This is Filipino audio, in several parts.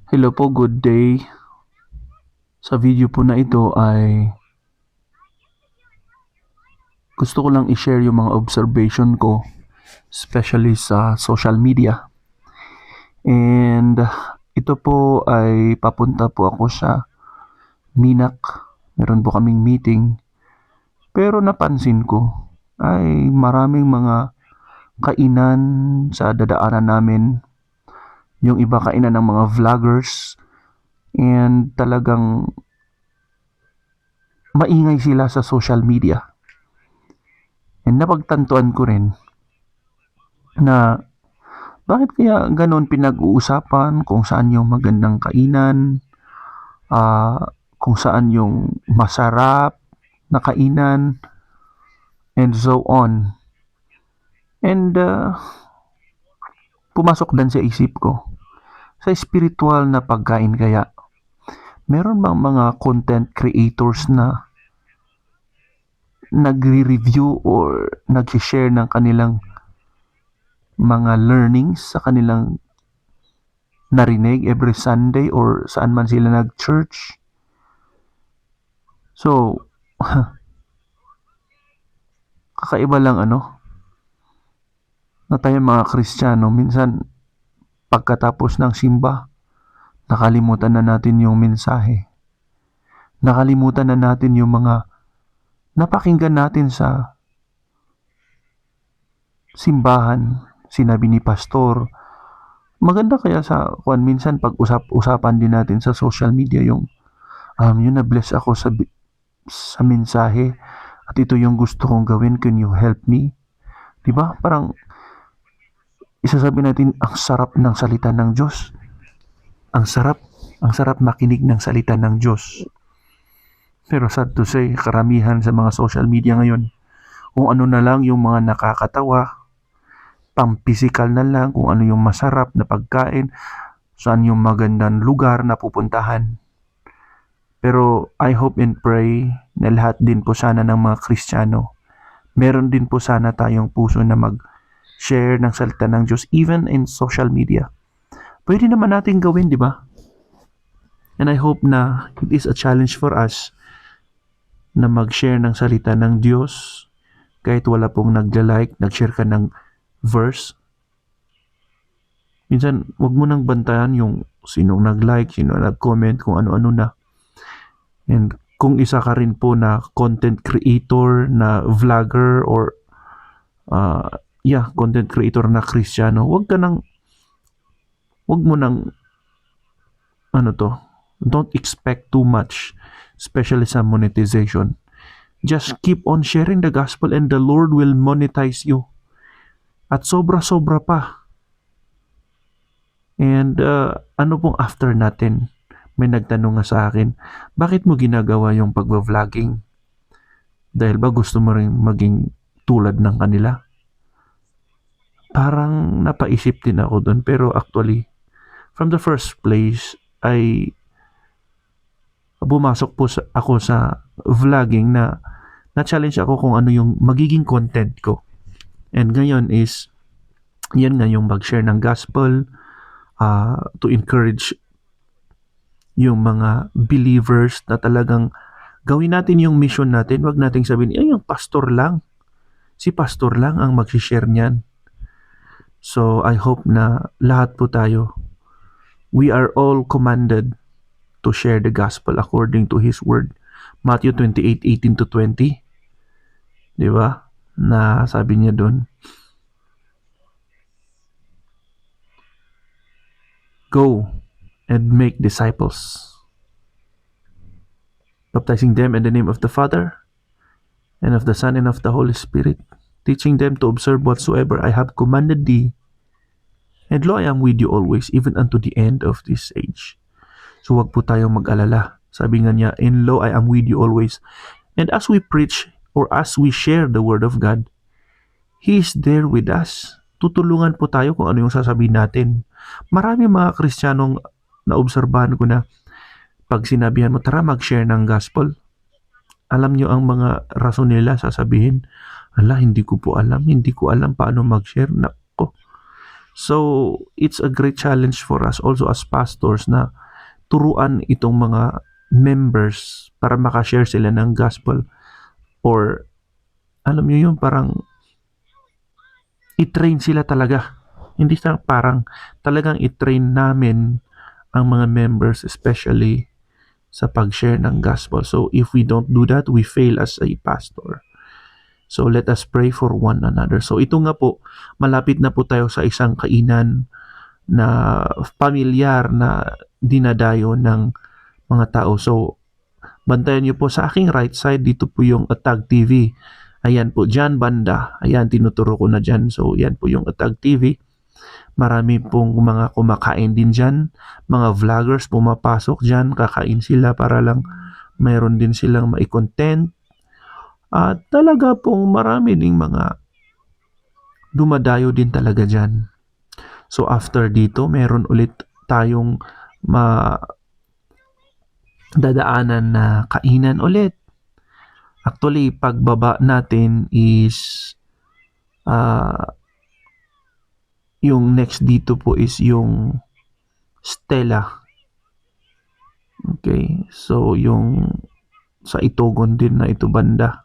Hello po, good day. Sa video po na ito ay gusto ko lang i-share yung mga observation ko, especially sa social media. And ito po ay papunta po ako sa Minak. Meron po kaming meeting. Pero napansin ko ay maraming mga kainan sa dadaanan namin. Yung iba kainan ng mga vloggers. And talagang maingay sila sa social media. And napagtantuan ko rin na bakit kaya ganon pinag-uusapan kung saan yung magandang kainan, kung saan yung masarap na kainan, and so on. And pumasok din sa isip ko, sa spiritual na pagkain kaya, meron bang mga content creators na nagre-review or nag-share ng kanilang mga learnings sa kanilang narinig every Sunday or saan man sila nag-church. So, kakaiba lang na tayo mga Kristiyano, minsan pagkatapos ng simba, nakalimutan na natin yung mensahe. Nakalimutan na natin yung mga napakinggan natin sa simbahan. Sinabi ni pastor, maganda kaya sa minsan pag-usapan din natin sa social media yung yun, na-bless ako sa mensahe at ito yung gusto kong gawin, can you help me? Diba? Parang isasabi natin ang sarap ng salita ng Diyos. Ang sarap makinig ng salita ng Diyos. Pero sad to say, karamihan sa mga social media ngayon, kung ano na lang yung mga nakakatawa, pang-physical na lang, kung ano yung masarap na pagkain, saan yung magandang lugar na pupuntahan. Pero I hope and pray na lahat din po sana ng mga Kristiyano, meron din po sana tayong puso na mag-share ng salita ng Diyos even in social media. Pwede naman natin gawin, di ba? And I hope na it is a challenge for us na mag-share ng salita ng Diyos kahit wala pong nagla-like, nag-share ka ng verse. Minsan, wag mo nang bantayan yung sinong nag-like, sino nag-comment, kung ano-ano na. And kung isa ka rin po na content creator, na vlogger, or content creator na Kristiyano, wag mo nang don't expect too much, especially sa monetization. Just keep on sharing the gospel and the Lord will monetize you. At sobra-sobra pa. And ano pong after natin? May nagtanong nga sa akin, bakit mo ginagawa yung pagba-vlogging? Dahil ba gusto mo rin maging tulad ng kanila? Parang napaisip din ako doon, pero actually, from the first place, ay bumasok po ako sa vlogging na na-challenge ako kung ano yung magiging content ko. And ngayon is, yan nga yung mag-share ng gospel, to encourage yung mga believers na talagang gawin natin yung mission natin. Wag nating sabihin, yung pastor lang. Si pastor lang ang mag-share niyan. So, I hope na lahat po tayo, we are all commanded to share the gospel according to His word. Matthew 28:18-20. Di ba? Na sabi niya doon, go and make disciples, baptizing them in the name of the Father, and of the Son, and of the Holy Spirit, teaching them to observe whatsoever I have commanded thee. And lo, I am with you always, even unto the end of this age. So wag po tayong mag-alala. Sabi nga niya, and lo, I am with you always. And as we preach, or as we share the word of God, He is there with us. Tutulungan po tayo kung ano yung sasabihin natin. Marami mga Kristiyanong naobserbahan ko na pag sinabihan mo, tara mag-share ng gospel, alam nyo ang mga rason nila, sasabihin, hindi ko alam paano mag-share. Nako. So, it's a great challenge for us also as pastors na turuan itong mga members para makashare sila ng gospel, or alam niyo yun, parang i-train sila talaga. Hindi sa parang talagang i-train namin ang mga members, especially sa pag-share ng gospel. So if we don't do that, we fail as a pastor. So let us pray for one another. So ito nga po, malapit na po tayo sa isang kainan na pamilyar na dinadayo ng mga tao. So bantayan niyo po sa aking right side, dito po yung Atag TV. Ayan po, dyan banda. Ayan, tinuturo ko na dyan. So, yan po yung Atag TV. Marami pong mga kumakain din dyan. Mga vloggers pumapasok dyan. Kakain sila para lang mayroon din silang mai-content. At talaga pong marami ding mga dumadayo din talaga dyan. So, after dito, meron ulit tayong dadaanan na kainan ulit. Actually, pagbaba natin is yung next dito po is yung Stella. Okay, so yung sa Itogon din na ito banda.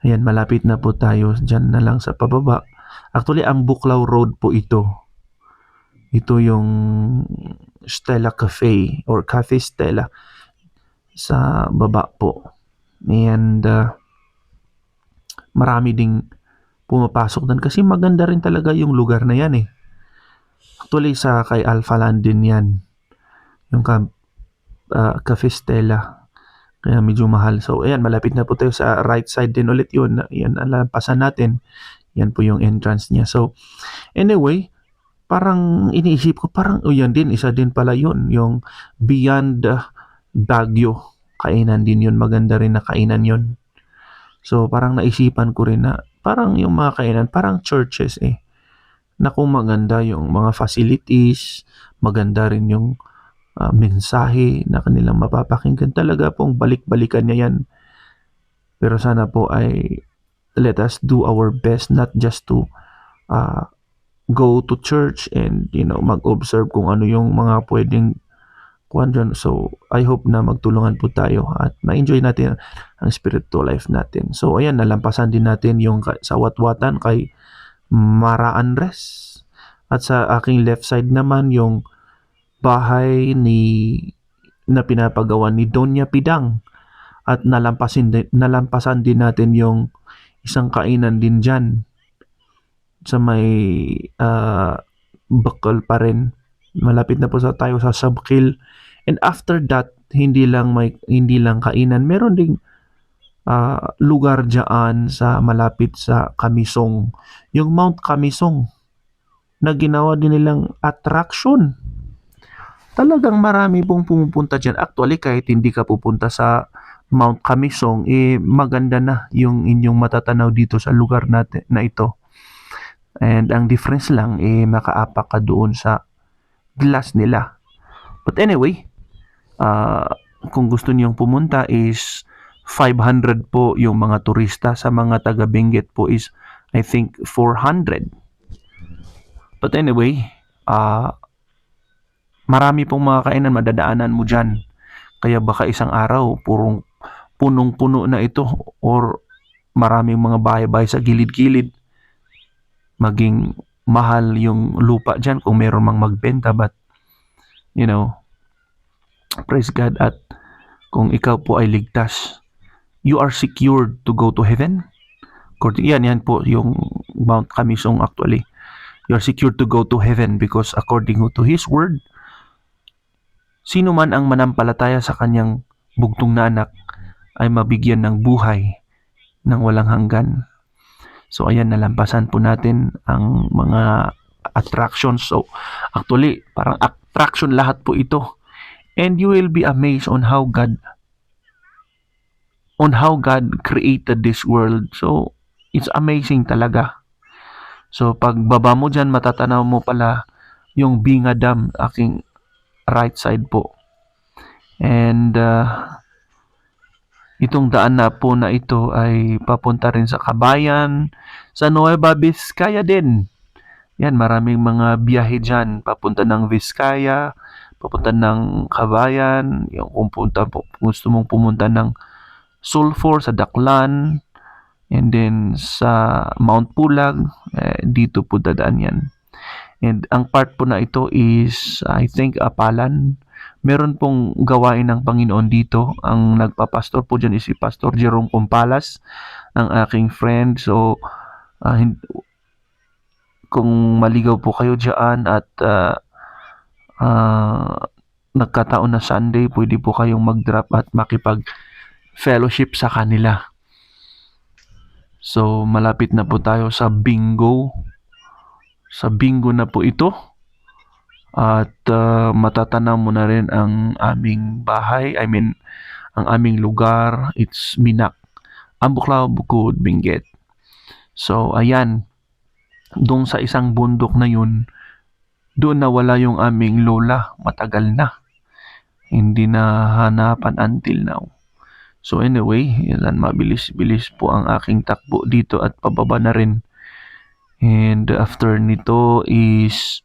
Ayan, malapit na po tayo. Diyan na lang sa pababa. Actually, ang Buklaw Road po ito. Ito yung Stella Cafe or Cafe Stella sa baba po. And marami ding pumapasok doon kasi maganda rin talaga yung lugar na yan eh. Actually sa kay Alpha Land din yan. Yung Cafe Stella. Kaya medyo mahal. So ayan, malapit na po tayo sa right side din ulit yun. Yan, alampasan natin. Yan po yung entrance niya. So anyway, parang iniisip ko parang yan din, isa din pala yun. Yung Beyond Baguio. Kainan din yun. Maganda rin na kainan yun. So parang naisipan ko rin na parang yung mga kainan, parang churches eh. Na kung maganda yung mga facilities, maganda rin yung mensahe na kanilang mapapakinggan. Talaga pong balik-balikan niya yan. Pero sana po ay let us do our best, not just to go to church and mag-observe kung ano yung mga pwedeng kuhan dyan. So, I hope na magtulungan po tayo at ma-enjoy natin ang spiritual life natin. So, ayan, nalampasan din natin yung sa Watwatan kay Mara Andres. At sa aking left side naman, yung bahay na pinapagawa ni Doña Pidang. At nalampasan din natin yung isang kainan din dyan sa may Bakal pa rin. Malapit na po tayo sa Sabkil. And after that, hindi lang kainan, meron ding lugar diyan sa malapit sa Kamisong, yung Mount Kamisong na ginawa din nilang attraction. Talagang marami pong pumupunta diyan. Actually, kahit hindi ka pupunta sa Mount Kamisong, maganda na yung inyong matatanaw dito sa lugar natin na ito. And ang difference lang, makaapak ka doon sa glass nila. But anyway, kung gusto niyong pumunta is 500 po yung mga turista. Sa mga taga Benguet po is I think 400. But anyway, marami pong mga kainan madadaanan mo dyan. Kaya baka isang araw punong-puno na ito or maraming mga bahay-bahay sa gilid-gilid. Maging mahal yung lupa dyan kung meron mang magbenta, but praise God, at kung ikaw po ay ligtas, you are secured to go to heaven. Yan po yung Mount Kamisong actually. You are secured to go to heaven because according to His word, sino man ang manampalataya sa kanyang bugtong na anak ay mabigyan ng buhay ng walang hanggan. So ayan, nalampasan po natin ang mga attractions. So actually, parang attraction lahat po ito. And you will be amazed on how God created this world. So it's amazing talaga. So pagbaba mo dyan, matatanaw mo pala yung Binga Dam, aking right side po. And itong daan na po na ito ay papunta rin sa Kabayan, sa Nueva Vizcaya din. Yan, maraming mga biyahe dyan, papunta ng Vizcaya, papunta ng Cagayan, yung kung gusto mong pumunta ng Sulphur sa Daklan, and then sa Mount Pulag, dito po dadaan yan. And ang part po na ito is, I think, Apalan. Meron pong gawain ng Panginoon dito. Ang nagpapastor po dyan is si Pastor Jerome Pompalas, ang aking friend. So, kung maligaw po kayo dyan at nagkataon na Sunday, pwede po kayong mag-drop at makipag-fellowship sa kanila. So, malapit na po tayo sa bingo. Sa bingo na po ito. At matatanaw mo na rin ang aming bahay. I mean, ang aming lugar. It's Minak. Ambuklao, Bukod, Benguet. So, ayan. Doon sa isang bundok na yun, doon nawala yung aming lola. Matagal na. Hindi na hanapan until now. So anyway, yan, mabilis-bilis po ang aking takbo dito at pababa na rin. And after nito is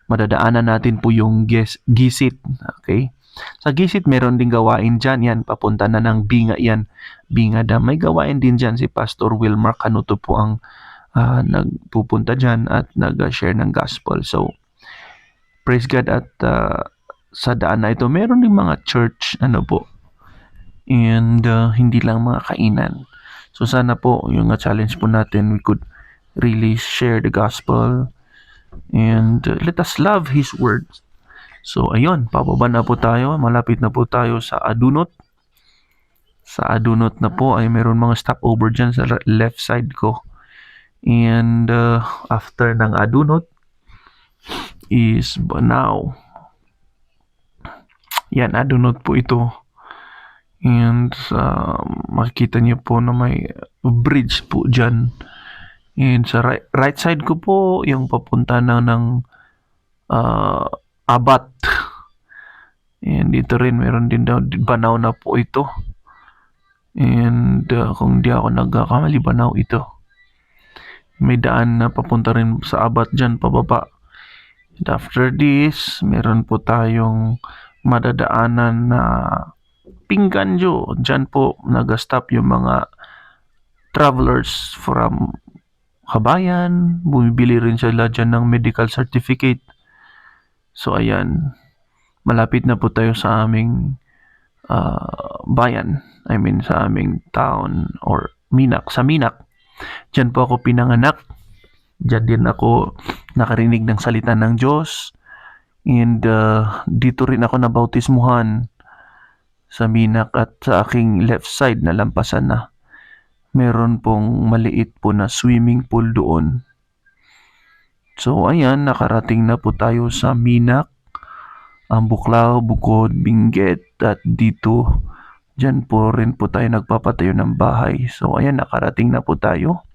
madadaanan natin po yung Gisit. Okay? Sa Gisit meron din gawain dyan. Yan, papunta na ng Binga yan. Binga Dam. May gawain din dyan si Pastor Wilmar Canuto po ang nagpupunta dyan at nag-share ng gospel. So, praise God at sa daan na ito, meron din mga church, and hindi lang mga kainan. So sana po yung challenge po natin, we could really share the gospel and let us love His words. So ayun, pababa na po tayo, malapit na po tayo sa Adunot. Sa Adunot na po ay meron mga stopover dyan sa left side ko. And after ng Adunot is Banao. Yan, Adunot po ito. And makikita niyo po na may bridge po dyan. And sa right side ko po, yung papunta na ng Abat. And dito rin, meron din daw, Banao na po ito. And kung di ako nagkakamali, Banao ito. May daan na papunta rin sa Abat dyan, pababa. And after this, meron po tayong madadaanan na Pingganjo. Diyan po nag-stop yung mga travelers from Kabayan. Bumibili rin sila dyan ng medical certificate. So ayan, malapit na po tayo sa aming bayan. I mean sa aming town or Minak. Sa Minak, diyan po ako pinanganak. Diyan din ako nakarinig ng salita ng Diyos. And dito rin ako nabautismuhan sa Minak at sa aking left side na lampasan na. Meron pong maliit po na swimming pool doon. So ayan, nakarating na po tayo sa Minak, Ambuklao, Bukod, Benguet at dito, dyan po rin po tayo nagpapatayo ng bahay. So ayan, nakarating na po tayo.